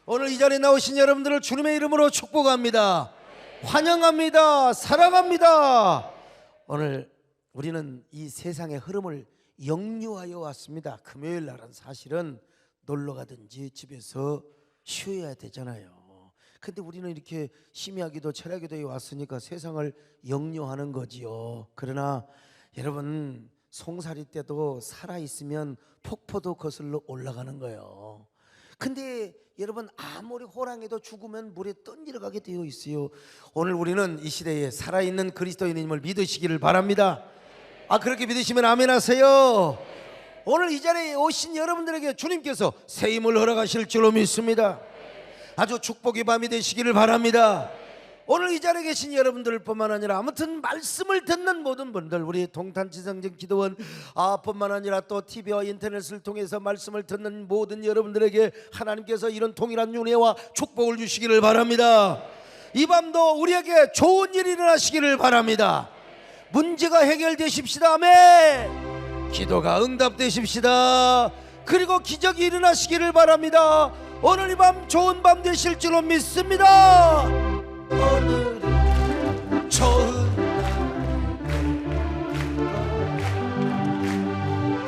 오늘 이 자리에 나오신 여러분들을 주님의 이름으로 축복합니다. 환영합니다. 사랑합니다. 오늘 우리는 이 세상의 흐름을 역류하여 왔습니다. 금요일 날은 사실은 놀러 가든지 집에서 쉬어야 되잖아요. 근데 우리는 이렇게 심야기도 철야기도에 왔으니까 세상을 역류하는 거지요. 그러나 여러분, 송사리 때도 살아있으면 폭포도 거슬러 올라가는 거예요. 근데 여러분, 아무리 호랑이도 죽으면 물에 던지러가게 되어 있어요. 오늘 우리는 이 시대에 살아있는 그리스도인임을 믿으시기를 바랍니다. 그렇게 믿으시면 아멘 하세요. 오늘 이 자리에 오신 여러분들에게 주님께서 새 힘을 허락하실 줄로 믿습니다. 아주 축복의 밤이 되시기를 바랍니다. 오늘 이 자리에 계신 여러분들 뿐만 아니라 아무튼 말씀을 듣는 모든 분들, 우리 동탄지성전 기도원 뿐만 아니라 또 TV와 인터넷을 통해서 말씀을 듣는 모든 여러분들에게 하나님께서 이런 동일한 은혜와 축복을 주시기를 바랍니다. 이 밤도 우리에게 좋은 일이 일어나시기를 바랍니다. 문제가 해결되십시다. 아멘. 기도가 응답되십시다. 그리고 기적이 일어나시기를 바랍니다. 오늘 이 밤 좋은 밤 되실 줄로 믿습니다. 오늘은 좋은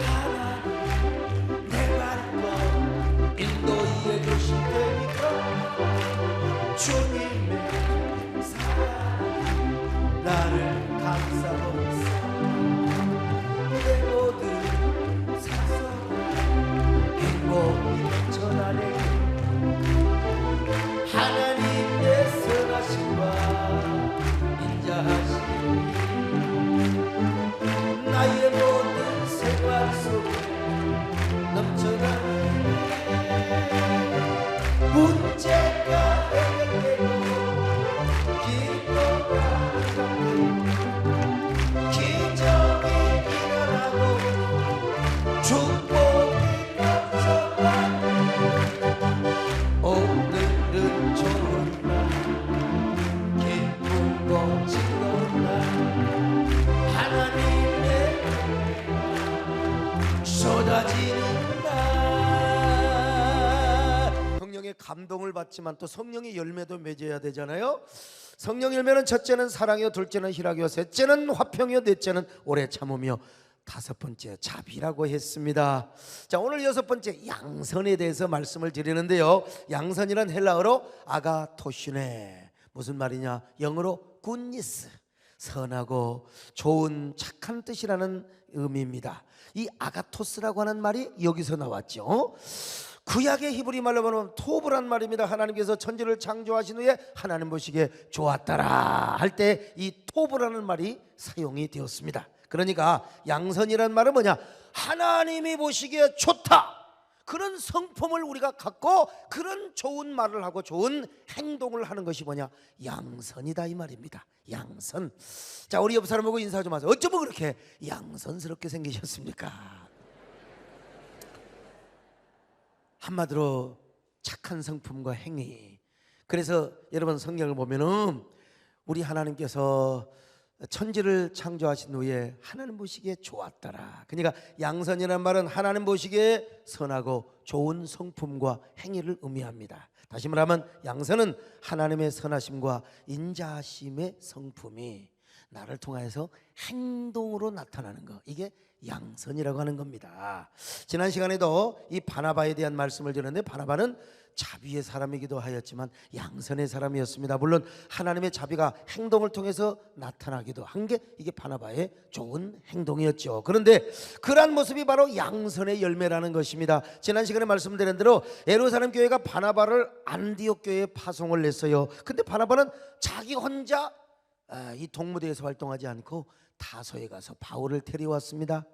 하나님 내 밟고 인도해 주실 테니까 주님의 사랑 나를 감싸고 있어. 내 모든 사소한 행복이 전하네. 하나님의 선하심과 인자하심이 나의 모든 생활 속에 넘쳐나네. 문제가 해결되고 기도가 응답되고 기적이 일어나고 축복이 넘쳐나네. 오늘은 좋은 날, 기쁘고 즐거운 날, 하나님의 은혜가 쏟아지는 날. 성령의 감동을 받지만 또 성령의 열매도 맺어야 되잖아요. 성령 열매는 첫째는 사랑이요, 둘째는 희락이요, 셋째는 화평이요, 넷째는 오래 참으며, 다섯 번째 자비라고 했습니다. 자, 오늘 여섯 번째 양선에 대해서 말씀을 드리는데요. 양선이란 헬라어로 아가토시네, 무슨 말이냐? 영어로 굿니스, 선하고 좋은 착한 뜻이라는 의미입니다. 이 아가토스라고 하는 말이 여기서 나왔죠. 구약의 히브리 말로 보면 토브란 말입니다. 하나님께서 천지를 창조하신 후에 하나님 보시기에 좋았더라 할 때 이 토브라는 말이 사용이 되었습니다. 그러니까 양선이란 말은 뭐냐? 하나님이 보시기에 좋다, 그런 성품을 우리가 갖고 그런 좋은 말을 하고 좋은 행동을 하는 것이 뭐냐? 양선이다 이 말입니다. 양선. 자, 우리 옆 사람 보고 인사 좀 하세요. 어쩌면 그렇게 양선스럽게 생기셨습니까? 한마디로 착한 성품과 행위. 그래서 여러분, 성경을 보면은 우리 하나님께서 천지를 창조하신 후에 하나님 보시기에 좋았더라. 그러니까 양선이라는 말은 하나님 보시기에 선하고 좋은 성품과 행위를 의미합니다. 다시 말하면 양선은 하나님의 선하심과 인자하심의 성품이 나를 통하여서 행동으로 나타나는 것, 이게 양선이라고 하는 겁니다. 지난 시간에도 이 바나바에 대한 말씀을 드렸는데, 바나바는 자비의 사람이기도 하였지만 양선의 사람이었습니다. 물론 하나님의 자비가 행동을 통해서 나타나기도 한 게 이게 바나바의 좋은 행동이었죠. 그런데 그러한 모습이 바로 양선의 열매라는 것입니다. 지난 시간에 말씀드린 대로 예루살렘 교회가 바나바를 안디옥 교회에 파송을 냈어요. 근데 바나바는 자기 혼자 이 동무대에서 활동하지 않고 다소에 가서 바울을 데려왔습니다.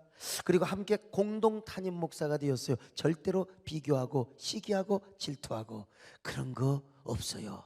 그리고 함께 공동 탄임 목사가 되었어요. 절대로 비교하고 시기하고 질투하고 그런 거 없어요.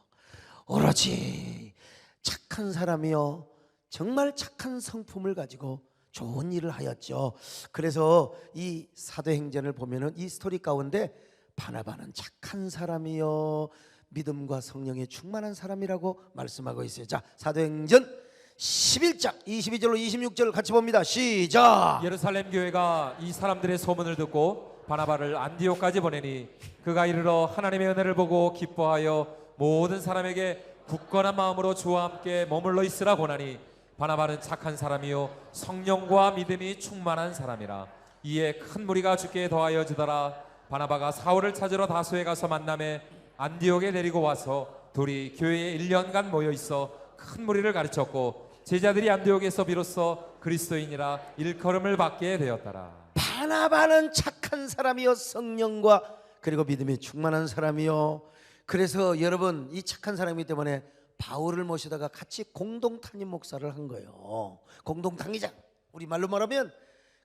오로지 착한 사람이요, 정말 착한 성품을 가지고 좋은 일을 하였죠. 그래서 이 사도행전을 보면은 이 스토리 가운데 바나바는 착한 사람이요, 믿음과 성령에 충만한 사람이라고 말씀하고 있어요. 자, 사도행전 11장 22절로 26절 같이 봅니다. 시작. 예루살렘 교회가 이 사람들의 소문을 듣고 바나바를 안디옥까지 보내니 그가 이르러 하나님의 은혜를 보고 기뻐하여 모든 사람에게 굳건한 마음으로 주와 함께 머물러 있으라 권하니 바나바는 착한 사람이요 성령과 믿음이 충만한 사람이라. 이에 큰 무리가 주께 더하여 지더라. 바나바가 사울을 찾으러 다소에 가서 만남에 안디옥에 데리고 와서 둘이 교회에 1년간 모여 있어 큰 무리를 가르쳤고 제자들이 안디옥에서 비로소 그리스도인이라 일컬음을 받게 되었더라. 바나바는 착한 사람이요 성령과 그리고 믿음이 충만한 사람이요. 그래서 여러분 이 착한 사람이기 때문에 바울을 모시다가 같이 공동 담임 목사를 한 거예요. 공동 당의장, 우리 말로 말하면.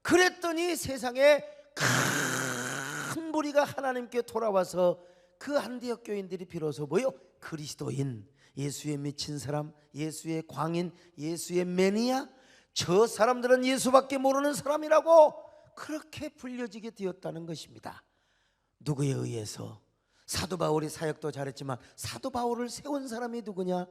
그랬더니 세상에 큰 무리가 하나님께 돌아와서 그 안디옥 교인들이 비로소 뭐요? 그리스도인, 예수에 미친 사람, 예수의 광인, 예수의 매니아, 저 사람들은 예수밖에 모르는 사람이라고 그렇게 불려지게 되었다는 것입니다. 누구에 의해서? 사도 바울이 사역도 잘했지만 사도 바울을 세운 사람이 누구냐?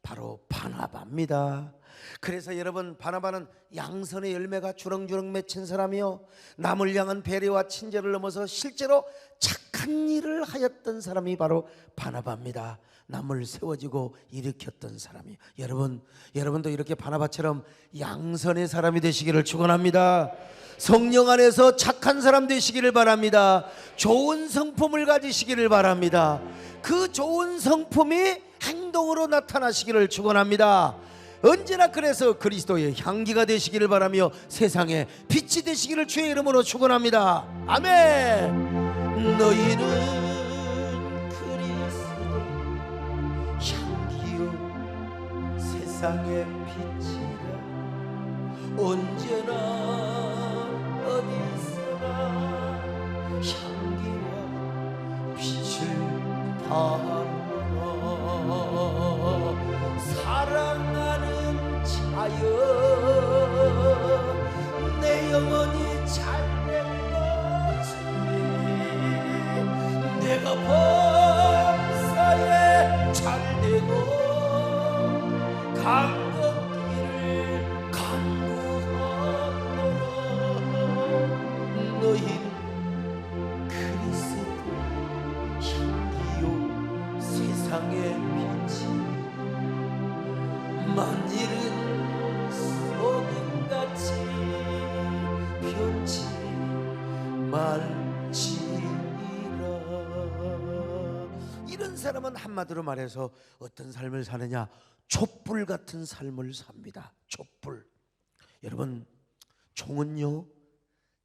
바로 바나바입니다. 그래서 여러분, 바나바는 양선의 열매가 주렁주렁 맺힌 사람이요, 남을 향한 배려와 친절을 넘어서 실제로 착한 일을 하였던 사람이 바로 바나바입니다. 남을 세워지고 일으켰던 사람이요. 여러분도 이렇게 바나바처럼 양선의 사람이 되시기를 축원합니다. 성령 안에서 착한 사람 되시기를 바랍니다. 좋은 성품을 가지시기를 바랍니다. 그 좋은 성품이 행동으로 나타나시기를 축원합니다. 언제나 그래서 그리스도의 향기가 되시기를 바라며 세상에 빛이 되시기를 주의 이름으로 축원합니다. 아멘. 너희는 그리스도 향기요 세상의 빛이라. 언제나 어디서나 향기와 빛을 발하라. 사랑하는 자여, 내 영혼이 잘된 것이 내가 범사에 잘되고 강 걷기를 간구하노라. 너희는 그리스도 향기요 세상의 빛이. 만일은 소금같이 변치 말지니라. 이런 사람은 한마디로 말해서 어떤 삶을 사느냐? 촛불 같은 삶을 삽니다. 촛불. 여러분, 총은요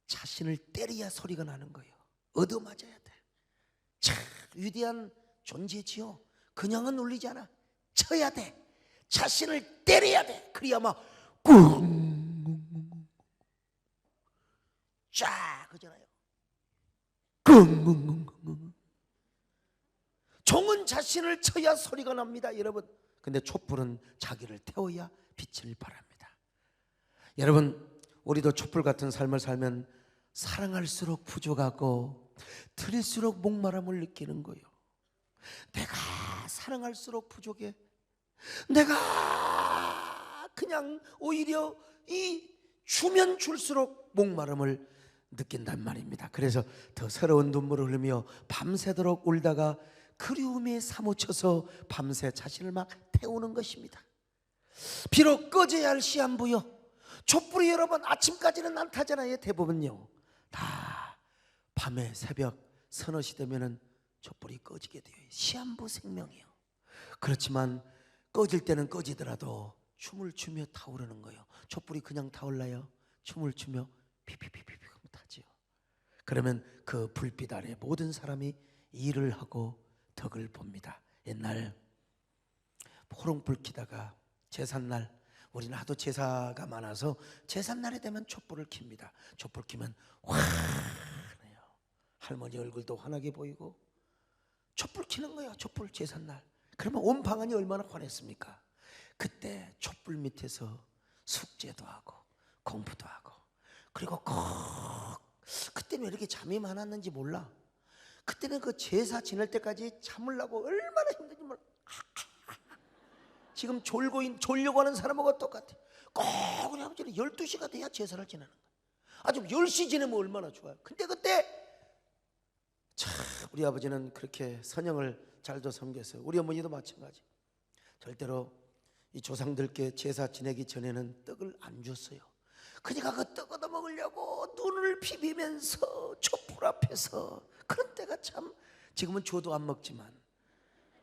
자신을 때려야 소리가 나는 거예요. 얻어맞아야 돼. 참 위대한 존재지요. 그냥은 울리지 않아. 쳐야 돼. 자신을 때려야 돼. 그래야 막 꿍 쫙 그잖아요. 꿍. 종은 자신을 쳐야 소리가 납니다, 여러분. 근데 촛불은 자기를 태워야 빛을 발합니다. 여러분, 우리도 촛불 같은 삶을 살면 사랑할수록 부족하고 드릴수록 목마름을 느끼는 거예요. 내가 사랑할수록 부족해. 내가 그냥 오히려 이 주면 줄수록 목마름을 느낀단 말입니다. 그래서 더 서러운 눈물을 흘리며 밤새도록 울다가 그리움에 사무쳐서 밤새 자신을 막 태우는 것입니다. 비록 꺼져야 할 시한부요, 촛불이 여러분 아침까지는 안 타잖아요. 대부분요 다 밤에 새벽 서너 시 되면은 촛불이 꺼지게 돼요. 시한부 생명이요. 그렇지만 꺼질 때는 꺼지더라도 춤을 추며 타오르는 거예요. 촛불이 그냥 타올라요? 춤을 추며 피피피피피 타지요. 그러면 그 불빛 아래 모든 사람이 일을 하고 덕을 봅니다. 옛날 호롱불 켜다가 제삿날, 우리는 하도 제사가 많아서 제삿날이 되면 촛불을 켭니다. 촛불 켜면 환해요. 할머니 얼굴도 환하게 보이고 촛불 켜는 거예요. 촛불 제삿날. 그러면 온 방안이 얼마나 환했습니까? 그때 촛불 밑에서 숙제도 하고 공부도 하고, 그리고 그때는 왜 이렇게 잠이 많았는지 몰라. 그때는 그 제사 지낼 때까지 참으려고 얼마나 힘든지 몰라. 지금 졸려고 하는 사람하고 똑같아. 꼭 그냥 12시가 돼야 제사를 지내는 거야. 아주 10시 지내면 얼마나 좋아요. 근데 그때 참 우리 아버지는 그렇게 선영을 잘도 섬겼어요. 우리 어머니도 마찬가지. 절대로 이 조상들께 제사 지내기 전에는 떡을 안 줬어요. 그러니까 그 떡 얻어 먹으려고 눈을 비비면서 촛불 앞에서, 그런 때가 참, 지금은 줘도 안 먹지만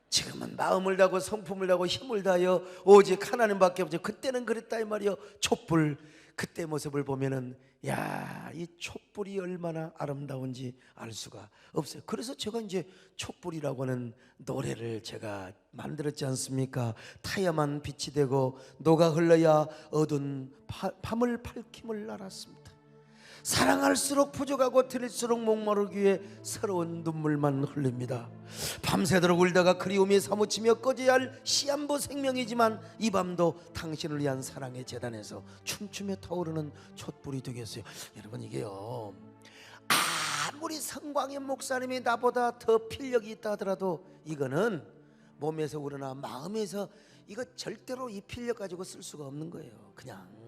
지금은 마음을 다하고 성품을 다하고 힘을 다하여 오직 하나님밖에 없죠. 그때는 그랬다 이 말이요. 촛불, 그때 모습을 보면은 야, 이 촛불이 얼마나 아름다운지 알 수가 없어요. 그래서 제가 이제 촛불이라고 하는 노래를 제가 만들었지 않습니까? 타야만 빛이 되고 녹아 흘러야 어두운 밤을 밝힘을 알았습니다. 사랑할수록 부족하고 들일수록 목마르기 위해 서러운 눈물만 흘립니다. 밤새도록 울다가 그리움이 사무치며 꺼져야 할 시한부 생명이지만 이 밤도 당신을 위한 사랑의 재단에서 춤추며 타오르는 촛불이 되겠어요. 여러분, 이게요, 아무리 성광현 목사님이 나보다 더 필력이 있다 하더라도 이거는 몸에서 우러나 마음에서 이거 절대로 이 필력 가지고 쓸 수가 없는 거예요. 그냥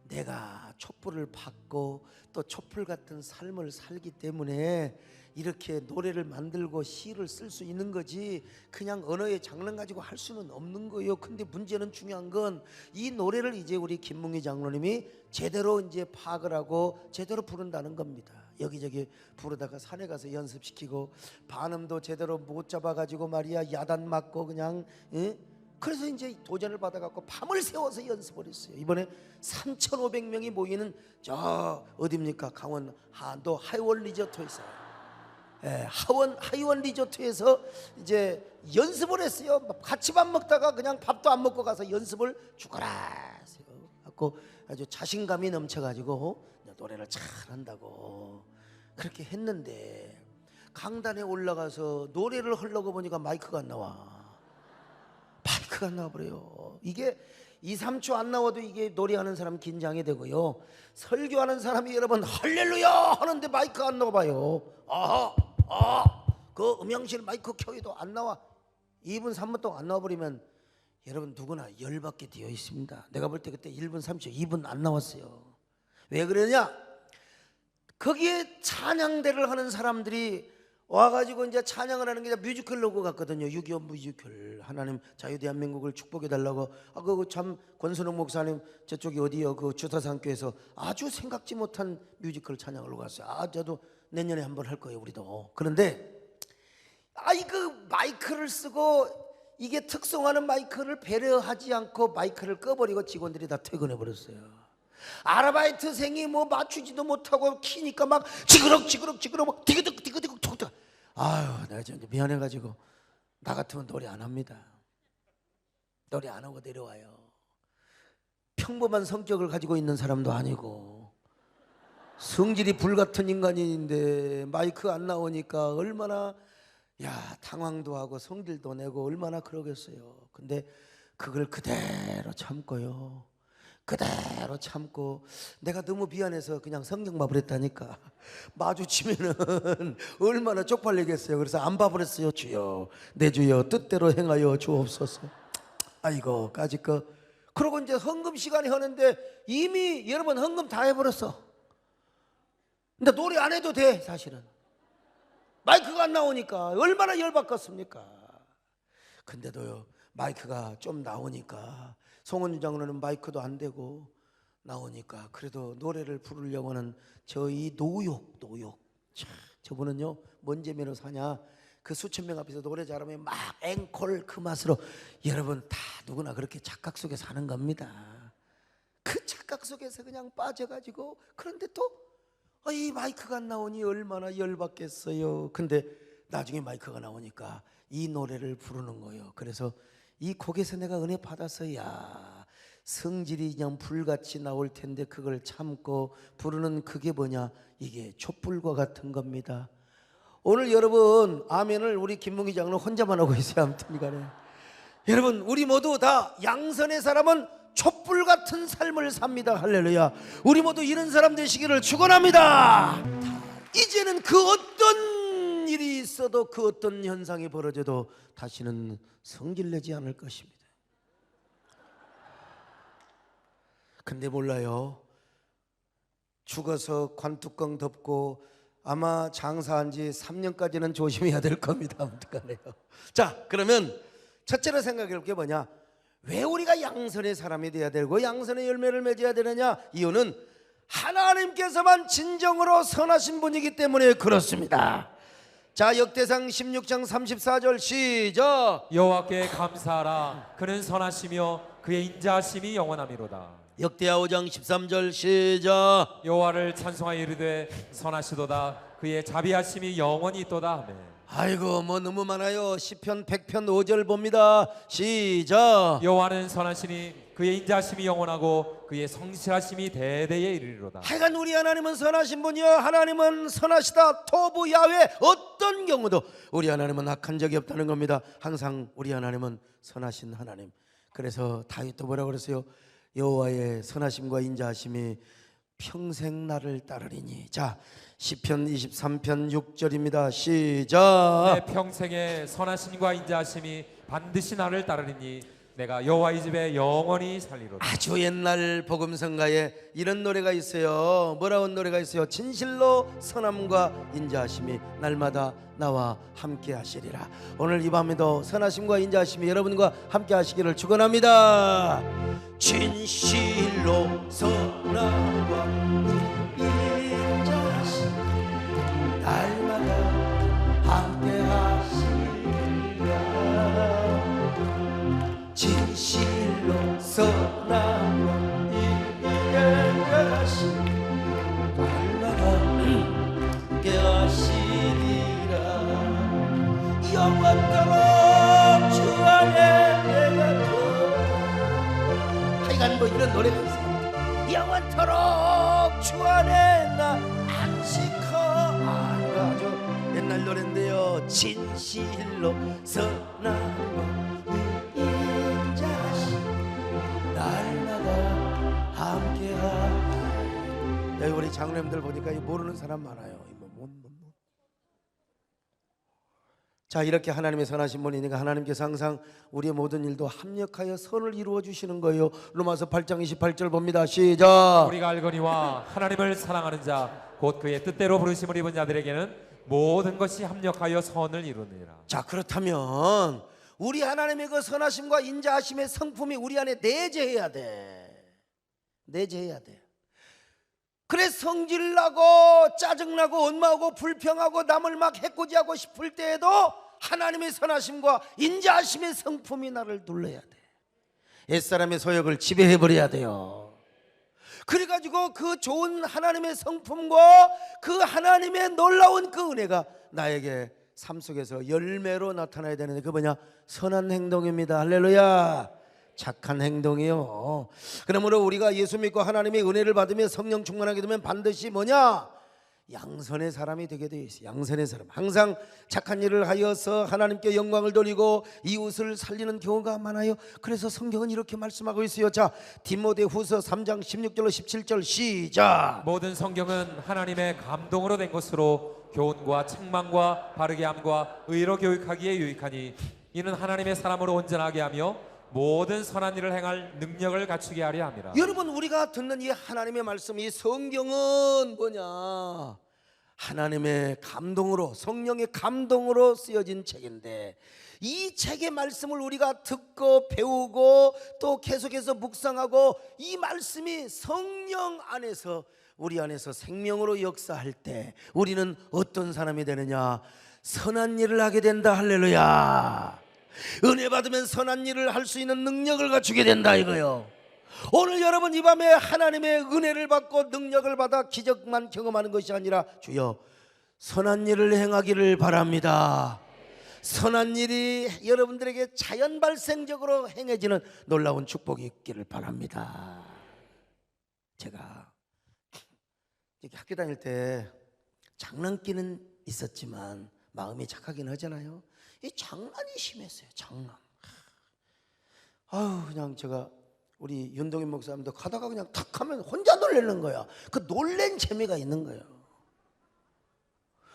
내가 촛불을 받고 또 촛불 같은 삶을 살기 때문에 이렇게 노래를 만들고 시를 쓸 수 있는 거지, 그냥 언어의 장난 가지고 할 수는 없는 거예요. 근데 문제는, 중요한 건 이 노래를 이제 우리 김문기 장로님이 제대로 이제 파악을 하고 제대로 부른다는 겁니다. 여기저기 부르다가 산에 가서 연습시키고 반음도 제대로 못 잡아가지고 말이야 야단 맞고 그냥, 그래서 이제 도전을 받아갖고 밤을 새워서 연습을 했어요. 이번에 3,500명이 모이는 저 어디입니까? 강원 한도 하이원 리조트에서, 하이원 리조트에서 이제 연습을 했어요. 같이 밥 먹다가 그냥 밥도 안 먹고 가서 연습을 죽어라 하고 아주 자신감이 넘쳐가지고 노래를 잘한다고 그렇게 했는데, 강단에 올라가서 노래를 하려고 보니까 마이크가 안 나와. 마이크가 안 나와버려요. 이게 2, 3초 안 나와도 이게 노래하는 사람 긴장이 되고요. 설교하는 사람이 여러분 할렐루야 하는데 마이크가 안 나와봐요. 그 음향실 마이크 켜기도 안 나와. 2분 3분 동안 안 나와버리면 여러분 누구나 열받게 되어 있습니다. 내가 볼 때 그때 1분 30초 2분 안 나왔어요. 왜 그러냐? 거기에 찬양대를 하는 사람들이 와가지고 이제 찬양을 하는 게 뮤지컬 로고 같거든요. 6.25 뮤지컬, 하나님 자유대한민국을 축복해달라고. 그거 참 권순옥 목사님 저쪽이 어디요? 그 주사상교에서 아주 생각지 못한 뮤지컬 찬양을 갔어요. 저도 내년에 한번 할 거예요, 우리도. 그런데 그 마이크를 쓰고 이게 특성화는 마이크를 배려하지 않고 마이크를 꺼버리고 직원들이 다 퇴근해 버렸어요. 아르바이트생이 뭐 맞추지도 못하고 키니까 막 지그럭 막 디그득 톡톡. 내가 좀 미안해가지고 나 같으면 노래 안 합니다. 노래 안 하고 내려와요. 평범한 성격을 가지고 있는 사람도 아니고 성질이 불같은 인간인데 마이크 안 나오니까 얼마나 당황도 하고 성질도 내고 얼마나 그러겠어요. 근데 그걸 그대로 참고요. 그대로 참고 내가 너무 미안해서 그냥 성경 밥을 했다니까. 마주치면은 얼마나 쪽팔리겠어요. 그래서 안 밥을 했어요. 주여 내 주여 뜻대로 행하여 주옵소서. 아이고 까짓 거. 그러고 이제 헌금 시간이 하는데 이미 여러분 헌금 다 해버렸어. 근데 노래 안 해도 돼. 사실은 마이크가 안 나오니까 얼마나 열받겠습니까. 근데도요 마이크가 좀 나오니까, 송은주 장로는 마이크도 안 되고 나오니까 그래도 노래를 부르려고는 저희 노욕. 저분은요 뭔 재미로 사냐, 그 수천 명 앞에서 노래 잘하면 막 앵콜 그 맛으로. 여러분 다 누구나 그렇게 착각 속에 사는 겁니다. 그 착각 속에서 그냥 빠져가지고, 그런데 또 이 마이크가 안 나오니 얼마나 열받겠어요. 근데 나중에 마이크가 나오니까 이 노래를 부르는 거예요. 그래서 이 곡에서 내가 은혜 받아서 성질이 그냥 불같이 나올 텐데 그걸 참고 부르는, 그게 뭐냐, 이게 촛불과 같은 겁니다. 오늘 여러분 아멘을 우리 김문기 장로 혼자만 하고 있어요. 아무튼 간에 여러분 우리 모두 다 양선의 사람은 촛불 같은 삶을 삽니다. 할렐루야. 우리 모두 이런 사람 되시기를 축원합니다. 이제는 그 어떤 일이 있어도, 그 어떤 현상이 벌어져도 다시는 성질내지 않을 것입니다. 근데 몰라요. 죽어서 관뚜껑 덮고 아마 장사한 지 3년까지는 조심해야 될 겁니다. 어떡하네요. 자, 그러면 첫째로 생각해 볼 게 뭐냐? 왜 우리가 양선의 사람이 돼야 되고 양선의 열매를 맺어야 되느냐? 이유는 하나님께서만 진정으로 선하신 분이기 때문에 그렇습니다. 자, 역대상 16장 34절 시작. 여호와께 감사하라. 그는 선하시며 그의 인자하심이 영원하미로다. 역대하 5장 13절 시작. 여호와를 찬송하여 이르되 선하시도다. 그의 자비하심이 영원히 있도다. 아멘. 아이고 뭐 너무 많아요. 시편 100편 5절 봅니다. 시작. 여호와는 선하시니 그의 인자하심이 영원하고 그의 성실하심이 대대에 이르리로다. 하여간 우리 하나님은 선하신 분이요, 하나님은 선하시다. 토부 야훼 어떤 경우도 우리 하나님은 악한 적이 없다는 겁니다. 항상 우리 하나님은 선하신 하나님. 그래서 다윗도 뭐라 그랬어요? 여호와의 선하심과 인자하심이 평생 나를 따르리니. 자, 시편 23편 6절입니다. 시작. 내 평생에 선하심과 인자하심이 반드시 나를 따르리니 내가 여호와의 집에 영원히 살리로다. 아주 옛날 복음성가에 이런 노래가 있어요. 뭐라는 노래가 있어요? 진실로 선함과 인자하심이 날마다 나와 함께 하시리라. 오늘 이 밤에도 선하심과 인자하심이 여러분과 함께 하시기를 축원합니다. 진실로 선함과 인자하심 날마다 함께 하시리라. 진실로 선함과 인자하심 날마다 함께 하시리라. 영원토록 주 안에 내가 하여간 뭐 이런 노래가 있어요. 영원토록 주 안에 나 안식하. 이거 아주 옛날 노래인데요. 진실로 선함과 날마다 함께하. 여기 우리 장로님들 보니까 모르는 사람 많아요. 자, 이렇게 하나님의 선하신 분이니까 하나님께서 항상 우리의 모든 일도 합력하여 선을 이루어 주시는 거예요. 로마서 8장 28절 봅니다. 시작. 우리가 알거니와 하나님을 사랑하는 자 곧 그의 뜻대로 부르심을 입은 자들에게는 모든 것이 합력하여 선을 이루느니라. 자, 그렇다면 우리 하나님의 그 선하심과 인자하심의 성품이 우리 안에 내재해야 돼. 내재해야 돼. 그래, 성질나고 짜증나고 원망하고 불평하고 남을 막 해코지하고 싶을 때에도 하나님의 선하심과 인자하심의 성품이 나를 눌러야 돼. 옛사람의 소욕을 지배해버려야 돼요. 그래가지고 그 좋은 하나님의 성품과 그 하나님의 놀라운 그 은혜가 나에게 삶 속에서 열매로 나타나야 되는데, 그 뭐냐? 선한 행동입니다. 할렐루야. 착한 행동이요. 그러므로 우리가 예수 믿고 하나님의 은혜를 받으며 성령 충만하게 되면 반드시 뭐냐? 양선의 사람이 되게 되어 있어요. 양선의 사람. 항상 착한 일을 하여서 하나님께 영광을 돌리고 이웃을 살리는 경우가 많아요. 그래서 성경은 이렇게 말씀하고 있어요. 자, 디모데후서 3장 16절로 17절 시작. 모든 성경은 하나님의 감동으로 된 것으로 교훈과 책망과 바르게 함과 의로 교육하기에 유익하니 이는 하나님의 사람으로 온전하게 하며 모든 선한 일을 행할 능력을 갖추게 하려 함이라. 여러분, 우리가 듣는 이 하나님의 말씀, 이 성경은 뭐냐? 하나님의 감동으로, 성령의 감동으로 쓰여진 책인데, 이 책의 말씀을 우리가 듣고 배우고 또 계속해서 묵상하고 이 말씀이 성령 안에서, 우리 안에서 생명으로 역사할 때 우리는 어떤 사람이 되느냐? 선한 일을 하게 된다. 할렐루야. 은혜 받으면 선한 일을 할 수 있는 능력을 갖추게 된다 이거요. 오늘 여러분 이 밤에 하나님의 은혜를 받고 능력을 받아 기적만 경험하는 것이 아니라 주여 선한 일을 행하기를 바랍니다. 선한 일이 여러분들에게 자연 발생적으로 행해지는 놀라운 축복이 있기를 바랍니다. 제가 학교 다닐 때 장난기는 있었지만 마음이 착하긴 하잖아요. 이 장난이 심했어요. 장난. 아유, 그냥 제가 우리 윤동인 목사님도 가다가 그냥 탁 하면 혼자 놀래는 거야. 그 놀랜 재미가 있는 거예요.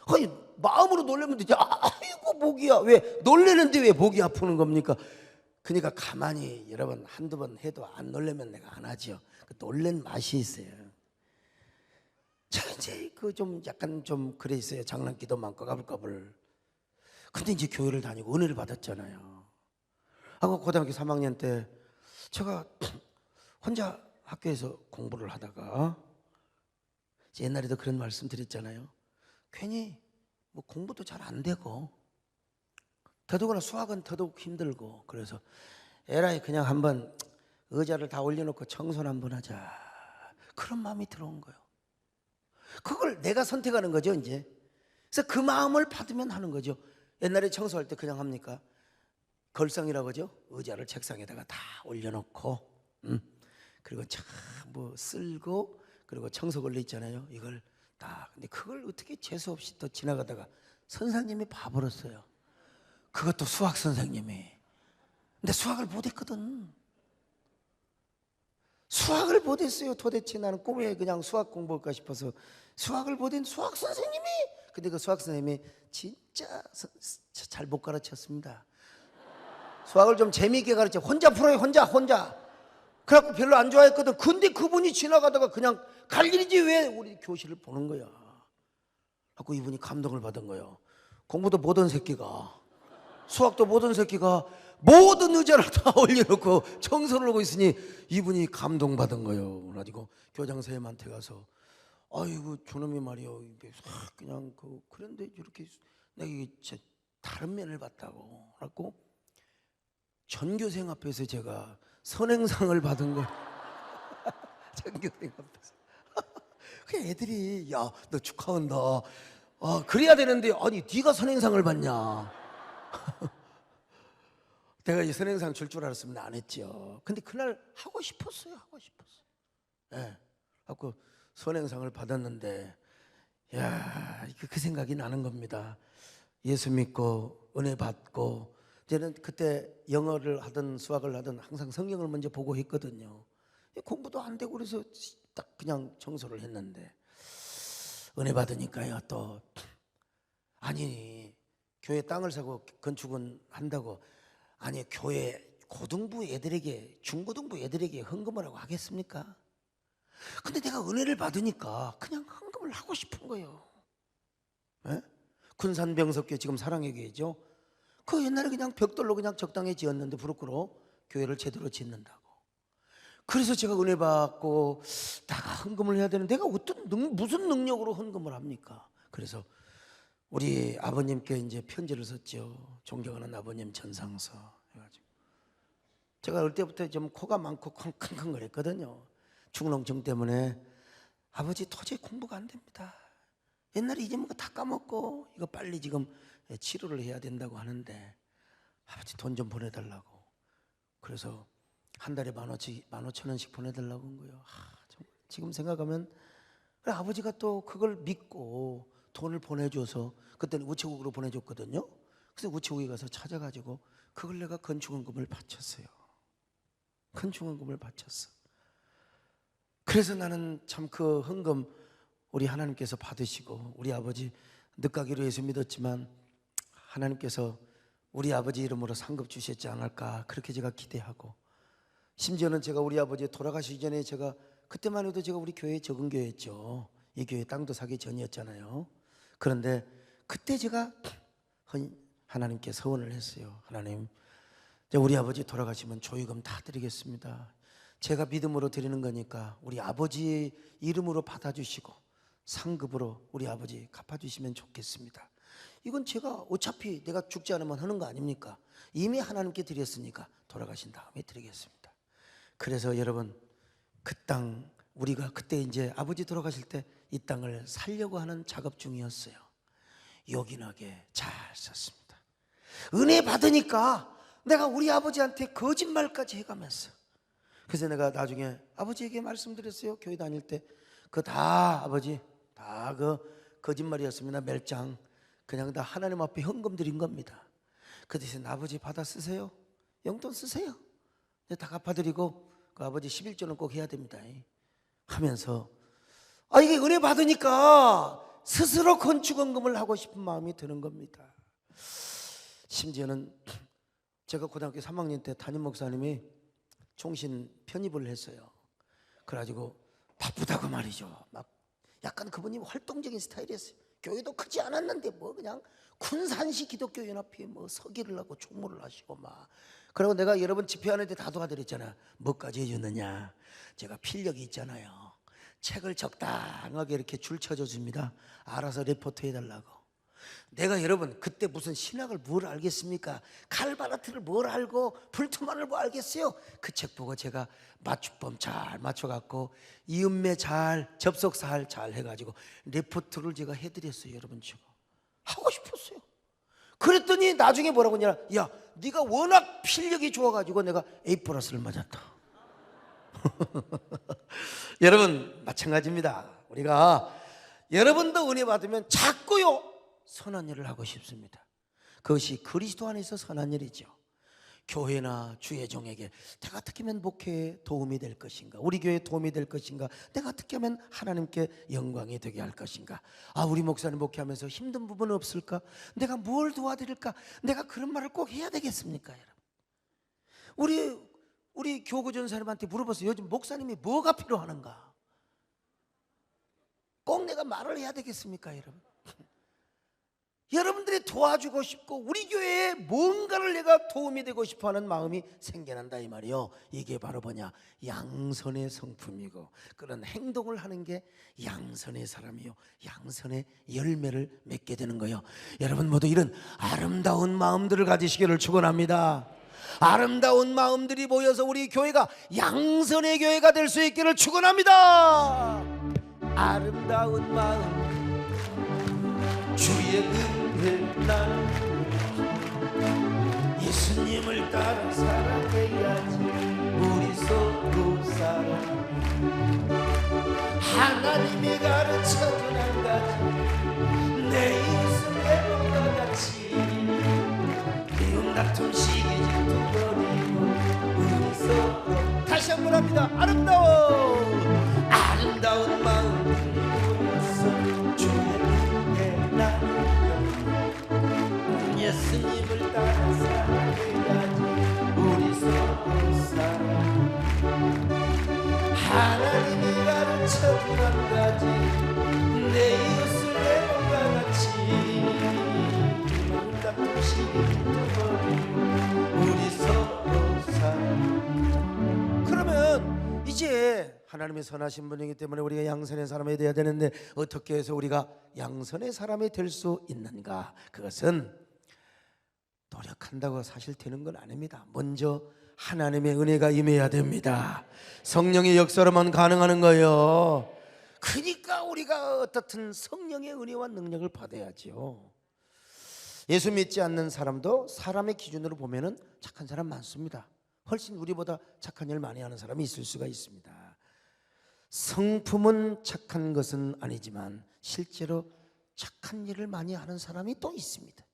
아니, 마음으로 놀래면 되지. 아이고 목이야. 왜 놀래는데 왜 목이 아프는 겁니까? 그러니까 가만히 여러분 한두 번 해도 안 놀래면 내가 안 하죠. 그 놀랜 맛이 있어요. 제가 이제 그 좀 약간 좀 그래 있어요. 장난기도 많고 까불까불. 근데 이제 교회를 다니고 은혜를 받았잖아요. 하고 고등학교 3학년 때 제가 혼자 학교에서 공부를 하다가 옛날에도 그런 말씀 드렸잖아요. 괜히 뭐 공부도 잘 안 되고 더더구나 수학은 더더욱 힘들고 그래서 에라이 그냥 한번 의자를 다 올려놓고 청소를 한번 하자 그런 마음이 들어온 거예요. 그걸 내가 선택하는 거죠 이제. 그래서 그 마음을 받으면 하는 거죠. 옛날에 청소할 때 그냥 합니까? 걸상이라고 하죠. 의자를 책상에다가 다 올려놓고 그리고 참 뭐 쓸고 그리고 청소 걸려 있잖아요. 이걸 다. 근데 그걸 어떻게 재수 없이 또 지나가다가 선생님이 봐버렸어요. 그것도 수학 선생님이. 근데 수학을 못했거든. 수학을 못했어요. 도대체 나는 꿈에 그냥 수학 공부할까 싶어서 수학을 못한 수학 선생님이. 근데 그 수학 선생님이 진짜 잘 못 가르쳤습니다. 수학을 좀 재미있게 가르쳐. 혼자 풀어요. 혼자. 그래갖고 별로 안 좋아했거든. 근데 그분이 지나가다가 그냥 갈 일이지 왜 우리 교실을 보는 거야. 그래갖고 이분이 감동을 받은 거예요. 공부도 못한 새끼가, 수학도 못한 새끼가 모든 의자를 다 올려놓고 청소를 하고 있으니 이분이 감동받은 거예요. 그래가지고 교장 선생님한테 가서 아이고 저놈이 말이요 그냥 그런데 이렇게 내가 이게 다른 면을 봤다고. 그래갖고 전교생 앞에서 제가 선행상을 받은 거. 전교생 앞에서. 그 애들이 야 너 축하한다. 그래야 되는데 아니 네가 선행상을 받냐. 내가 이 선행상 줄 줄 알았으면 안 했죠. 근데 그날 하고 싶었어요. 예. 네. 하고 선행상을 받았는데 야 그 생각이 나는 겁니다. 예수 믿고 은혜 받고 저는 그때 영어를 하든 수학을 하든 항상 성경을 먼저 보고 했거든요. 공부도 안 되고 그래서 딱 그냥 청소를 했는데 은혜 받으니까요. 또 아니 교회 땅을 사고 건축은 한다고 아니 교회 고등부 애들에게 중고등부 애들에게 헌금을 하고 하겠습니까? 근데 내가 은혜를 받으니까 그냥 헌금을 하고 싶은 거예요. 네? 군산병석교 지금 사랑의 교회죠. 그 옛날에 그냥 벽돌로 그냥 적당히 지었는데 부르크로 교회를 제대로 짓는다고. 그래서 제가 은혜 받고 다 헌금을 해야 되는데 내가 무슨 능력으로 헌금을 합니까? 그래서 우리 아버님께 이제 편지를 썼죠. 존경하는 아버님 전상서 해가지고 제가 어릴 때부터 좀 코가 많고 킁킁거렸거든요. 축농증 때문에 아버지 도저히 공부가 안 됩니다. 옛날에 잊은 거 다 까먹고 이거 빨리 지금 치료를 해야 된다고 하는데 아버지 돈 좀 보내달라고. 그래서 한 달에 15,000원씩 보내달라고 한 거예요. 지금 생각하면 아버지가 또 그걸 믿고 돈을 보내줘서 그때는 우체국으로 보내줬거든요. 그래서 우체국에 가서 찾아가지고 그걸 내가 건축헌금을 바쳤어요. 건축헌금을 바쳤어. 그래서 나는 참 그 헌금 우리 하나님께서 받으시고 우리 아버지 늦가기로 예수 믿었지만 하나님께서 우리 아버지 이름으로 상급 주셨지 않을까 그렇게 제가 기대하고 심지어는 제가 우리 아버지 돌아가시기 전에 제가 그때만 해도 제가 우리 교회에 적은 교회였죠. 이 교회 땅도 사기 전이었잖아요. 그런데 그때 제가 하나님께 서원을 했어요. 하나님 우리 아버지 돌아가시면 조의금 다 드리겠습니다. 제가 믿음으로 드리는 거니까 우리 아버지 이름으로 받아주시고 상급으로 우리 아버지 갚아주시면 좋겠습니다. 이건 제가 어차피 내가 죽지 않으면 하는 거 아닙니까? 이미 하나님께 드렸으니까 돌아가신 다음에 드리겠습니다. 그래서 여러분 그 땅 우리가 그때 이제 아버지 돌아가실 때 이 땅을 살려고 하는 작업 중이었어요. 요긴하게 잘 썼습니다. 은혜 받으니까 내가 우리 아버지한테 거짓말까지 해가면서 그래서 내가 나중에 아버지에게 말씀드렸어요. 교회 다닐 때 그 다 아버지 다 그 거짓말이었습니다. 멸장 그냥 다 하나님 앞에 헌금 드린 겁니다. 그 대신 아버지 받아 쓰세요. 용돈 쓰세요. 다 갚아드리고 그 아버지 11조는 꼭 해야 됩니다 하면서 이게 은혜 받으니까 스스로 건축헌금을 하고 싶은 마음이 드는 겁니다. 심지어는 제가 고등학교 3학년 때 담임 목사님이 총신 편입을 했어요. 그래가지고 바쁘다고 말이죠. 막 약간 그분이 활동적인 스타일이었어요. 교회도 크지 않았는데 뭐 그냥 군산시 기독교 연합회에 뭐 서기를 하고 총무를 하시고 막. 그리고 내가 여러분 집회하는데 다 도와드렸잖아. 뭐까지 해줬느냐? 제가 필력이 있잖아요. 책을 적당하게 이렇게 줄 쳐줘 줍니다. 알아서 리포트 해달라고. 내가 여러분 그때 무슨 신학을 뭘 알겠습니까? 칼바라트를 뭘 알고 불투만을 뭐 알겠어요? 그 책 보고 제가 맞춤법 잘 맞춰갖고 이음매 잘 접속사 잘 해가지고 리포트를 제가 해드렸어요. 여러분 제가 하고 싶었어요. 그랬더니 나중에 뭐라고 하냐? 야, 네가 워낙 필력이 좋아가지고 내가 A+를 맞았다. 여러분 마찬가지입니다. 우리가 여러분도 은혜 받으면 자꾸요 선한 일을 하고 싶습니다. 그것이 그리스도 안에서 선한 일이죠. 교회나 주의 종에게 내가 어떻게 하면 목회에 도움이 될 것인가, 우리 교회에 도움이 될 것인가, 내가 어떻게 하면 하나님께 영광이 되게 할 것인가. 아, 우리 목사님 목회하면서 힘든 부분은 없을까? 내가 뭘 도와드릴까? 내가 그런 말을 꼭 해야 되겠습니까? 여러분, 우리 교구 전사님한테 물어보세요. 요즘 목사님이 뭐가 필요하는가? 꼭 내가 말을 해야 되겠습니까, 여러분? 여러분들이 도와주고 싶고 우리 교회에 뭔가를 내가 도움이 되고 싶어하는 마음이 생겨난다 이 말이요. 이게 바로 뭐냐? 양선의 성품이고 그런 행동을 하는 게 양선의 사람이요, 양선의 열매를 맺게 되는 거예요. 여러분 모두 이런 아름다운 마음들을 가지시기를 축원합니다. 아름다운 마음들이 모여서 우리 교회가 양선의 교회가 될 수 있기를 축원합니다. 아름다운 마음 주의 은혜 나는 예수님을 따라 살아가야지. 우리 서로 사랑 하나님이 가르쳐준 한 가지 내 이웃을 내 몸과 같이 미움 다툼 시기 질투 버리고 우리 서로 다시 한번 합니다. 아름다운 마음들이 모여서 주의 예수님을 따라 살아가야지. 우리 서로 사랑 하나님이 가르쳐준 한 가지 내 이웃을 내 몸과 같이 기분 다툼 시기도 버리고 우리 서로 사랑. 그러면 이제 하나님의 선하신 분이기 때문에 우리가 양선의 사람이 되어야 되는데 어떻게 해서 우리가 양선의 사람이 될 수 있는가? 그것은 노력한다고 사실 되는 건 아닙니다. 먼저 하나님의 은혜가 임해야 됩니다. 성령의 역사로만 가능한 거예요. 그러니까 우리가 어떻든 성령의 은혜와 능력을 받아야죠. 예수 믿지 않는 사람도 사람의 기준으로 보면은 착한 사람 많습니다. 훨씬 우리보다 착한 일 많이 하는 사람이 있을 수가 있습니다. 성품은 착한 것은 아니지만 실제로 착한 일을 많이 하는 사람이 또 있습니다.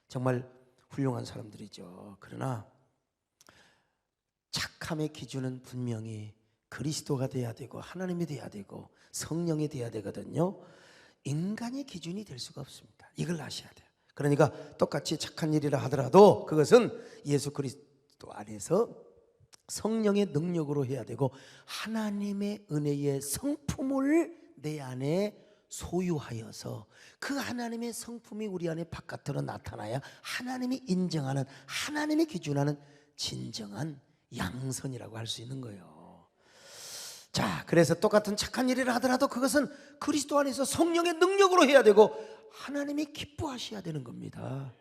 정말 훌륭한 사람들이죠. 그러나 착함의 기준은 분명히 그리스도가 돼야 되고 하나님이 돼야 되고 성령이 돼야 되거든요. 인간의 기준이 될 수가 없습니다. 이걸 아셔야 돼요. 그러니까 똑같이 착한 일이라 하더라도 그것은 예수 그리스도 안에서 성령의 능력으로 해야 되고 하나님의 은혜의 성품을 내 안에 소유하여서 그 하나님의 성품이 우리 안에 바깥으로 나타나야 하나님이 인정하는, 하나님이 기준하는 진정한 양선이라고 할 수 있는 거예요. 자, 그래서 똑같은 착한 일이라 하더라도 그것은 그리스도 안에서 성령의 능력으로 해야 되고 하나님이 기뻐하셔야 되는 겁니다.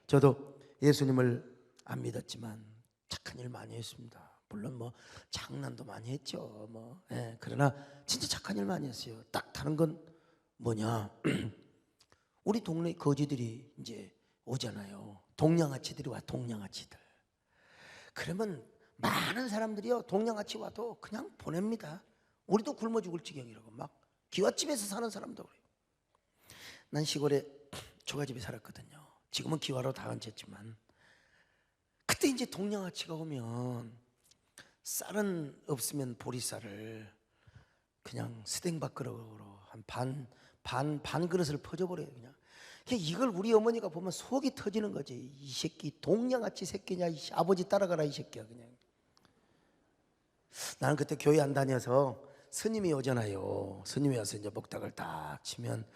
저도 예수님을 안 믿었지만 착한 일 많이 했습니다. 물론 뭐 장난도 많이 했죠. 그러나 진짜 착한 일 많이 했어요. 딱 다른 건 뭐냐? 우리 동네 거지들이 이제 오잖아요. 동양아치들이 와, 동양아치들. 그러면 많은 사람들이요 동양아치 와도 그냥 보냅니다. 우리도 굶어 죽을 지경이라고 막 기와집에서 사는 사람도 그래요. 난 시골에 초가집에 살았거든요. 지금은 기와로 다 얹혔지만 그때 이제 동양아치가 오면 쌀은 없으면 보리쌀을 그냥 스댕밥그릇으로 한 반 그릇을 퍼줘버려요. 그냥 이걸 우리 어머니가 보면 속이 터지는 거지. 이 새끼 동양아치 새끼냐, 아버지 따라가라 이 새끼야. 그냥 나는 그때 교회 안 다녀서 스님이 오잖아요. 스님이 와서 이제 목탁을 딱 치면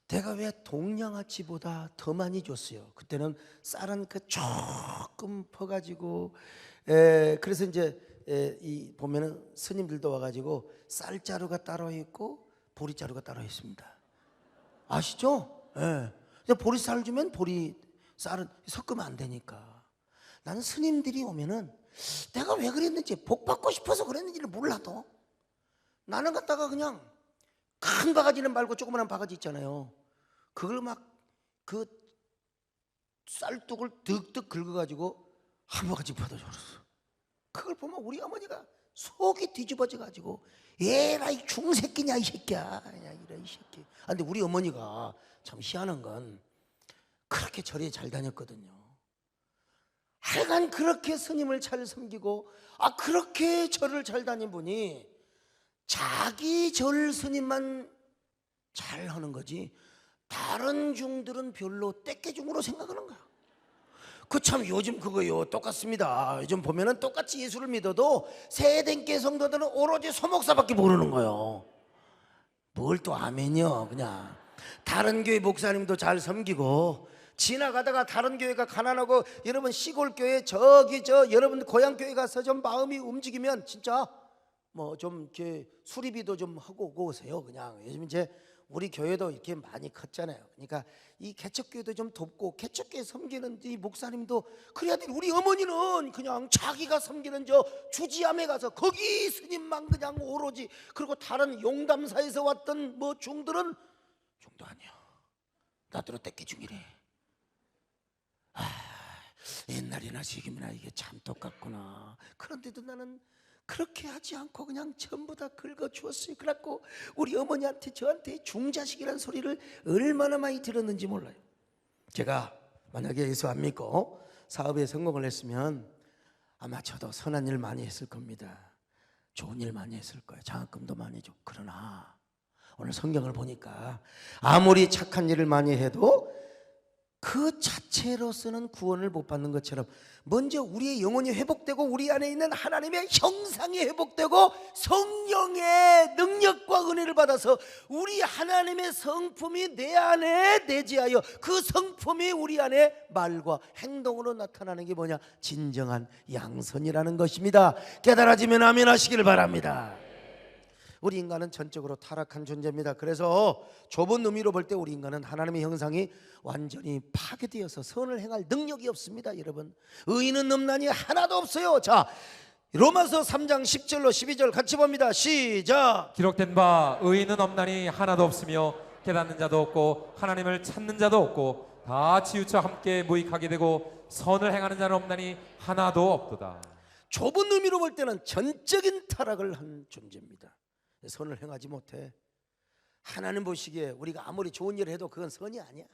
내가 왜 동양아치보다 더 많이 줬어요. 그때는 쌀은 그 조금 퍼가지고 그래서 이제 이 보면은 스님들도 와가지고 쌀자루가 따로 있고 보리자루가 따로 있습니다. 아시죠? 예. 보리쌀 주면 보리쌀은 섞으면 안 되니까. 나는 스님들이 오면은 내가 왜 그랬는지 복 받고 싶어서 그랬는지를 몰라도 나는 갖다가 그냥 큰 바가지는 말고 조그만한 바가지 있잖아요. 그걸 막 그 쌀뚝을 득득 긁어가지고 한 바가지 받아줬어. 그걸 보면 우리 어머니가 속이 뒤집어져가지고 얘라 이 중새끼냐 이 새끼야, 야 이래 이 새끼. 근데 우리 어머니가 참 희한한 건 그렇게 절에 잘 다녔거든요. 하여간 그렇게 스님을 잘 섬기고 그렇게 절을 잘 다닌 분이 자기 절 스님만 잘 하는 거지 다른 중들은 별로 떼깨중으로 생각하는 거야. 그 참 요즘 그거요 똑같습니다. 요즘 보면은 똑같이 예수를 믿어도 세대께 성도들은 오로지 소목사밖에 모르는 거예요. 뭘 또 아멘이요. 그냥 다른 교회 목사님도 잘 섬기고 지나가다가 다른 교회가 가난하고 여러분 시골 교회 저기 여러분 고향 교회 가서 좀 마음이 움직이면 진짜 뭐 좀 이렇게 수리비도 좀 하고 오고 오세요. 그냥 요즘 이제 우리 교회도 이렇게 많이 컸잖아요. 그러니까 이 개척교회도 좀 돕고 개척교회 섬기는 이 목사님도 그래야 돼. 우리 어머니는 그냥 자기가 섬기는 저 주지암에 가서 거기 스님만 그냥 오로지, 그리고 다른 용담사에서 왔던 뭐 중들은 중도 아니야. 나더러 떼끼 중이래. 옛날이나 지금이나 이게 참 똑같구나. 그런데도 나는 그렇게 하지 않고 그냥 전부 다 긁어주었어요. 그래갖고 우리 어머니한테 저한테 중자식이라는 소리를 얼마나 많이 들었는지 몰라요. 제가 만약에 예수 안 믿고 사업에 성공을 했으면 아마 저도 선한 일 많이 했을 겁니다. 좋은 일 많이 했을 거예요. 장학금도 많이 줬고. 그러나 오늘 성경을 보니까 아무리 착한 일을 많이 해도 그 자체로서는 구원을 못 받는 것처럼 먼저 우리의 영혼이 회복되고 우리 안에 있는 하나님의 형상이 회복되고 성령의 능력과 은혜를 받아서 우리 하나님의 성품이 내 안에 내재하여 그 성품이 우리 안에 말과 행동으로 나타나는 게 뭐냐? 진정한 양선이라는 것입니다. 깨달아지면 아멘 하시길 바랍니다. 우리 인간은 전적으로 타락한 존재입니다. 그래서 좁은 의미로 볼 때 우리 인간은 하나님의 형상이 완전히 파괴되어서 선을 행할 능력이 없습니다. 여러분, 의인은 넘나니 하나도 없어요. 자, 로마서 3장 10절로 12절 같이 봅니다. 시작. 기록된 바 의인은 없나니 하나도 없으며 깨닫는 자도 없고 하나님을 찾는 자도 없고 다 치우쳐 함께 무익하게 되고 선을 행하는 자는 없나니 하나도 없도다. 좁은 의미로 볼 때는 전적인 타락을 한 존재입니다. 선을 행하지 못해. 하나님 보시기에 우리가 아무리 좋은 일을 해도 그건 선이 아니야.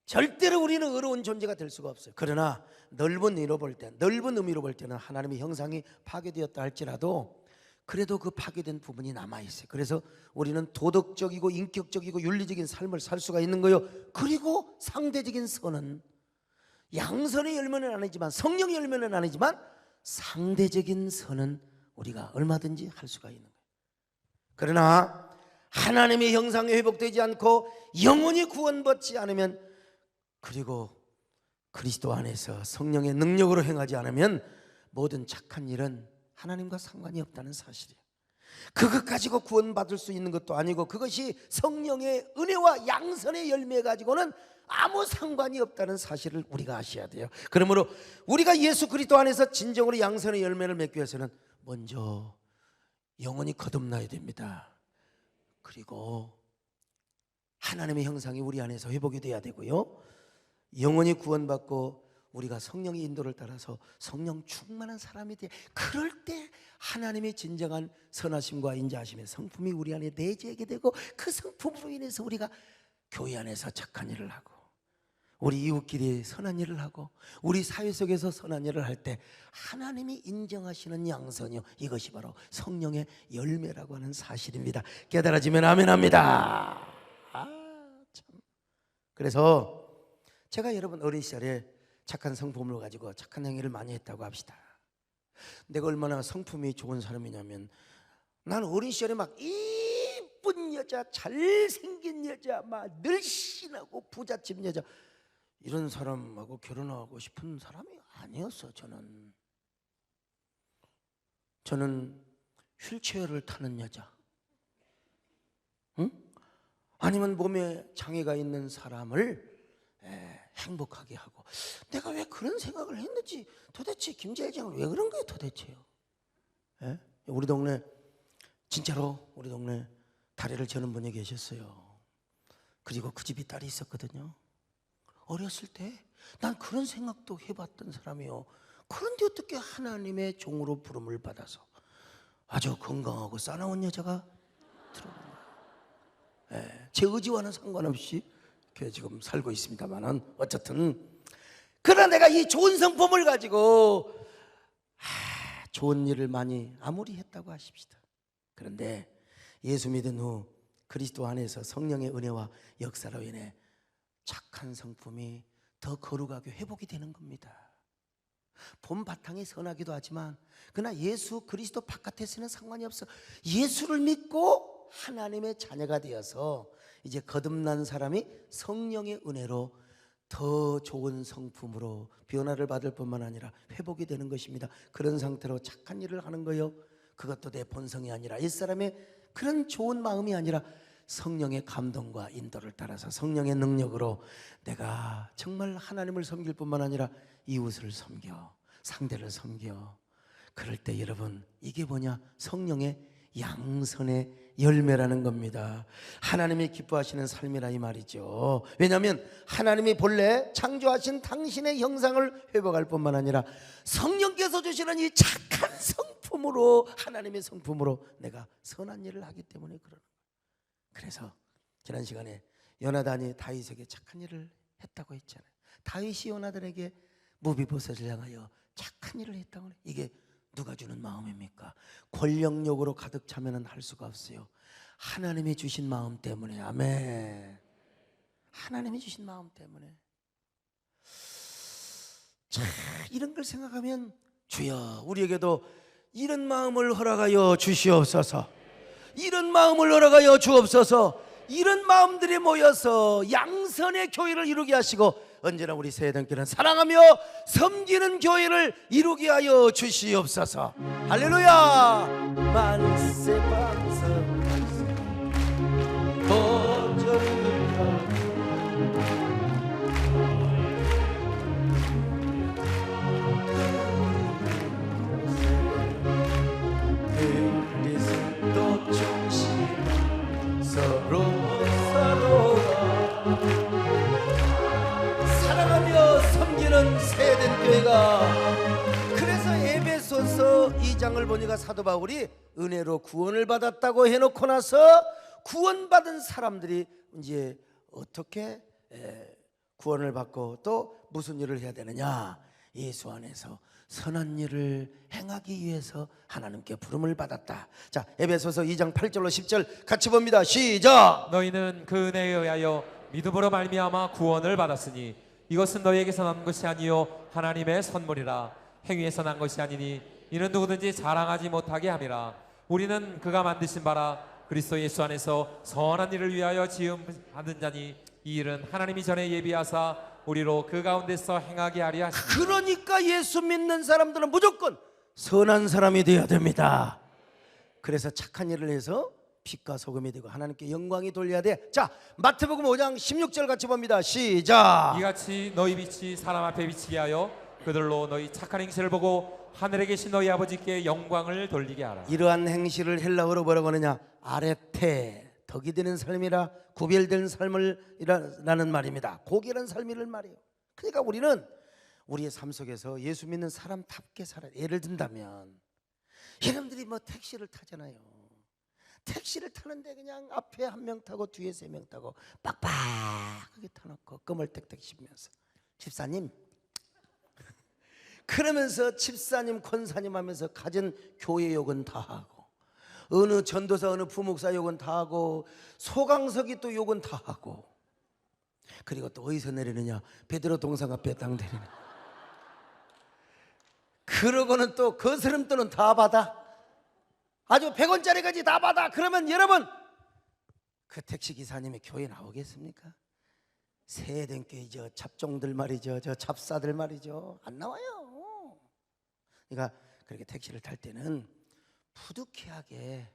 절대로 우리는 의로운 존재가 될 수가 없어요. 그러나 넓은 의미로 볼 때는 하나님의 형상이 파괴되었다 할지라도 그래도 그 파괴된 부분이 남아있어요. 그래서 우리는 도덕적이고 인격적이고 윤리적인 삶을 살 수가 있는 거예요. 그리고 상대적인 선은 양선의 열매는 아니지만, 성령의 열매는 아니지만 상대적인 선은 우리가 얼마든지 할 수가 있는 거예요. 그러나 하나님의 형상이 회복되지 않고 영원히 구원받지 않으면, 그리고 그리스도 안에서 성령의 능력으로 행하지 않으면 모든 착한 일은 하나님과 상관이 없다는 사실이에요. 그것 가지고 구원받을 수 있는 것도 아니고 그것이 성령의 은혜와 양선의 열매 가지고는 아무 상관이 없다는 사실을 우리가 아셔야 돼요. 그러므로 우리가 예수 그리스도 안에서 진정으로 양선의 열매를 맺기 위해서는 먼저 영혼이 거듭나야 됩니다. 그리고 하나님의 형상이 우리 안에서 회복이 돼야 되고요, 영혼이 구원받고 우리가 성령의 인도를 따라서 성령 충만한 사람이 돼. 그럴 때 하나님의 진정한 선하심과 인자하심의 성품이 우리 안에 내재하게 되고 그 성품으로 인해서 우리가 교회 안에서 착한 일을 하고 우리 이웃끼리 선한 일을 하고 우리 사회 속에서 선한 일을 할 때 하나님이 인정하시는 양선이요, 이것이 바로 성령의 열매라고 하는 사실입니다. 깨달아지면 아멘합니다. 참. 그래서 제가 여러분 어린 시절에 착한 성품을 가지고 착한 행위를 많이 했다고 합시다. 내가 얼마나 성품이 좋은 사람이냐면, 난 어린 시절에 막 이쁜 여자, 잘생긴 여자, 막 늘씬하고 부잣집 여자, 이런 사람하고 결혼하고 싶은 사람이 아니었어. 저는 휠체어를 타는 여자, 응? 아니면 몸에 장애가 있는 사람을 행복하게 하고, 내가 왜 그런 생각을 했는지, 도대체 김재장은 왜 그런 거예요 도대체요? 예? 우리 동네, 진짜로 우리 동네 다리를 저는 분이 계셨어요. 그리고 그 집이 딸이 있었거든요. 어렸을 때 난 그런 생각도 해봤던 사람이요. 그런데 어떻게 하나님의 종으로 부름을 받아서 아주 건강하고 싸나운 여자가 들어오는 거예요. 제 의지와는 상관없이 이렇게 지금 살고 있습니다만은, 어쨌든 그러나 내가 이 좋은 성품을 가지고 좋은 일을 많이 아무리 했다고 하십시다. 그런데 예수 믿은 후 그리스도 안에서 성령의 은혜와 역사로 인해 착한 성품이 더 거룩하게 회복이 되는 겁니다. 본 바탕이 선하기도 하지만 그러나 예수 그리스도 바깥에서는 상관이 없어. 예수를 믿고 하나님의 자녀가 되어서 이제 거듭난 사람이 성령의 은혜로 더 좋은 성품으로 변화를 받을 뿐만 아니라 회복이 되는 것입니다. 그런 상태로 착한 일을 하는 거요, 그것도 내 본성이 아니라 옛사람의 그런 좋은 마음이 아니라 성령의 감동과 인도를 따라서 성령의 능력으로 내가 정말 하나님을 섬길 뿐만 아니라 이웃을 섬겨, 상대를 섬겨. 그럴 때 여러분, 이게 뭐냐? 성령의 양선의 열매라는 겁니다. 하나님이 기뻐하시는 삶이라 이 말이죠. 왜냐하면 하나님이 본래 창조하신 당신의 형상을 회복할 뿐만 아니라 성령께서 주시는 이 착한 성품으로, 하나님의 성품으로 내가 선한 일을 하기 때문에 그러는 거예요. 그래서 지난 시간에 요나단이 다윗에게 착한 일을 했다고 했잖아요. 다윗이 요나단에게 무비보셋을 향하여 착한 일을 했다고 해요. 이게 누가 주는 마음입니까? 권력욕으로 가득 차면 할 수가 없어요. 하나님이 주신 마음 때문에. 아멘. 하나님이 주신 마음 때문에. 자, 이런 걸 생각하면 주여 우리에게도 이런 마음을 허락하여 주시옵소서. 이런 마음을 허락하여 주옵소서. 이런 마음들이 모여서 양선의 교회를 이루게 하시고 언제나 우리 세대들은 사랑하며 섬기는 교회를 이루게 하여 주시옵소서. 할렐루야. 만세 만세 그리스도 중심 서로 사랑하며 섬기는 세된 교회가. 그래서 에베소서 2장을 보니까 사도 바울이 은혜로 구원을 받았다고 해놓고 나서 구원받은 사람들이 이제 어떻게 구원을 받고 또 무슨 일을 해야 되느냐? 예수 안에서 선한 일을 행하기 위해서 하나님께 부름을 받았다. 자, 에베소서 2장 8절로 10절 같이 봅니다. 시작. 너희는 그 은혜에 의하여 믿음으로 말미암아 구원을 받았으니 이것은 너희에게서 난 것이 아니요 하나님의 선물이라. 행위에서 난 것이 아니니 이는 누구든지 자랑하지 못하게 함이라. 우리는 그가 만드신 바라 그리스도 예수 안에서 선한 일을 위하여 지음 받은 자니 이 일은 하나님이 전에 예비하사 우리로 그 가운데서 행하게 하려 하시니. 그러니까 예수 믿는 사람들은 무조건 선한 사람이 되어야 됩니다. 그래서 착한 일을 해서 빛과 소금이 되고 하나님께 영광이 돌려야 돼. 자, 마태복음 5장 16절 같이 봅니다. 시작. 이같이 너희 빛이 사람 앞에 비치게 하여 그들로 너희 착한 행실을 보고 하늘에 계신 너희 아버지께 영광을 돌리게 하라. 이러한 행실을 헬라어로 뭐라고 하느냐? 아레테, 덕이 되는 삶이라, 구별된 삶을 라는 말입니다. 고귀한 삶이란 말이에요. 그러니까 우리는 우리의 삶 속에서 예수 믿는 사람답게 살아야 돼. 예를 든다면 여러분들이 뭐 택시를 타잖아요. 택시를 타는데 그냥 앞에 한 명 타고 뒤에 3명 타고 빡빡하게 타놓고 끄물택택 씹으면서 집사님 그러면서 집사님 권사님 하면서 가진 교회 욕은 다 하고 어느 전도사 어느 부목사 욕은 다 하고 소강석이 또 욕은 다 하고 그리고 또 어디서 내리느냐? 베드로 동상 앞에 딱 내리는. 그러고는 또 거스름돈은 다 받아. 아주 100원짜리까지 다 받아. 그러면 여러분, 그 택시기사님이 교회 나오겠습니까? 세대된 교회 저 잡종들 말이죠, 저 잡사들 말이죠, 안 나와요. 그러니까 그렇게 택시를 탈 때는 부득이하게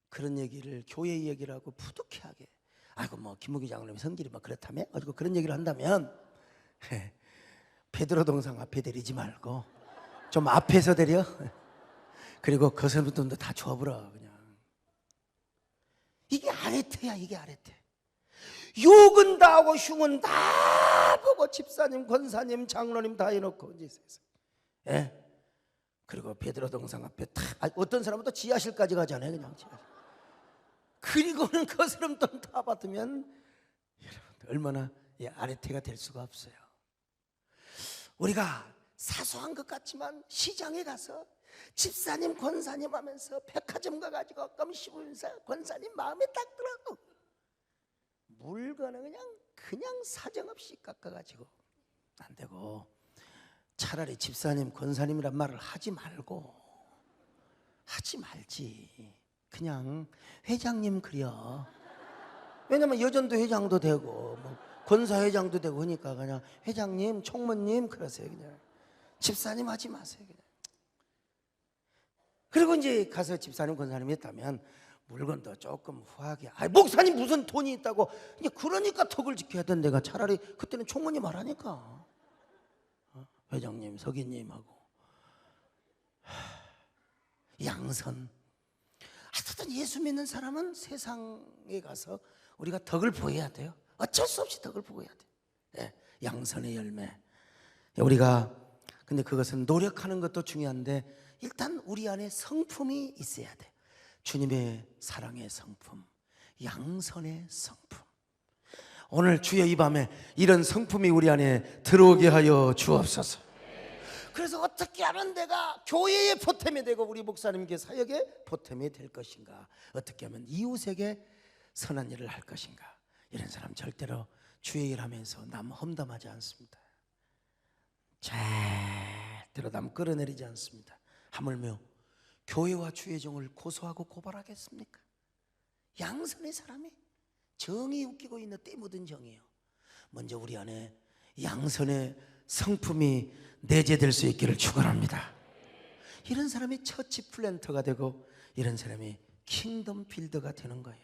그런 얘기를, 교회 얘기를 하고 부득이하게, 아이고 뭐 김무기 장로님 성질이 뭐 그렇다며 가지고 그런 얘기를 한다면 베드로 동상 앞에 데리지 말고 좀 앞에서 데려. 그리고 거스름돈도 다 줘버려 그냥. 이게 아레테야. 이게 아레테. 욕은 다 하고 흉은 다 보고 집사님, 권사님, 장로님 다 해놓고 이제 세상에. 예? 그리고 베드로 동상 앞에 다, 어떤 사람은 또 지하실까지 가잖아요. 그냥 지하실. 그리고는 거스름돈 다 받으면 여러분 얼마나 아레테가 될 수가 없어요. 우리가 사소한 것 같지만 시장에 가서 집사님, 권사님 하면서 백화점 가가지고 껌 씹으면서 권사님 마음에 딱 들어. 물건을 그냥 사정없이 깎아가지고 안 되고, 차라리 집사님, 권사님이란 말을 하지 말지. 그냥 회장님 그려. 왜냐면 여전도 회장도 되고 뭐 권사회장도 되고 하니까 그냥 회장님, 총무님 그러세요. 그냥 집사님 하지 마세요. 그냥. 그리고 이제 가서 집사님, 권사님이 했다면 물건도 조금 후하게. 목사님 무슨 돈이 있다고. 이제 그러니까 턱을 지켜야 된다가 차라리 그때는 총무님 말하니까. 회장님, 서기님하고 양선. 하여튼 예수 믿는 사람은 세상에 가서 우리가 덕을 보여야 돼요. 어쩔 수 없이 덕을 보여야 돼. 예, 양선의 열매. 우리가 근데 그것은 노력하는 것도 중요한데 일단 우리 안에 성품이 있어야 돼. 주님의 사랑의 성품, 양선의 성품. 오늘 주여 이 밤에 이런 성품이 우리 안에 들어오게 하여 주옵소서. 그래서 어떻게 하면 내가 교회의 보탬이 되고 우리 목사님께 사역의 보탬이 될 것인가? 어떻게 하면 이웃에게 선한 일을 할 것인가? 이런 사람 절대로 주의 일 하면서 남 험담하지 않습니다. 절대로 남 끌어내리지 않습니다. 하물며 교회와 주의 종을 고소하고 고발하겠습니까? 양선의 사람이 정이 웃기고 있는 때 묻은 정이에요. 먼저 우리 안에 양선의 성품이 내재될 수 있기를 축원합니다. 이런 사람이 처치 플랜터가 되고 이런 사람이 킹덤 빌더가 되는 거예요.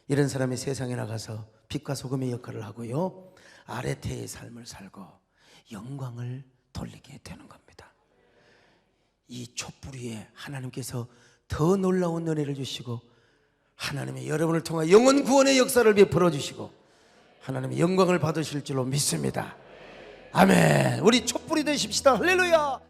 이런 사람이 세상에 나가서 빛과 소금의 역할을 하고요, 아레테의 삶을 살고 영광을 돌리게 되는 겁니다. 이 촛불 위에 하나님께서 더 놀라운 은혜를 주시고 하나님의 여러분을 통해 영혼 구원의 역사를 베풀어 주시고 하나님의 영광을 받으실 줄로 믿습니다. 아멘. 우리 촛불이 되십시다. 할렐루야.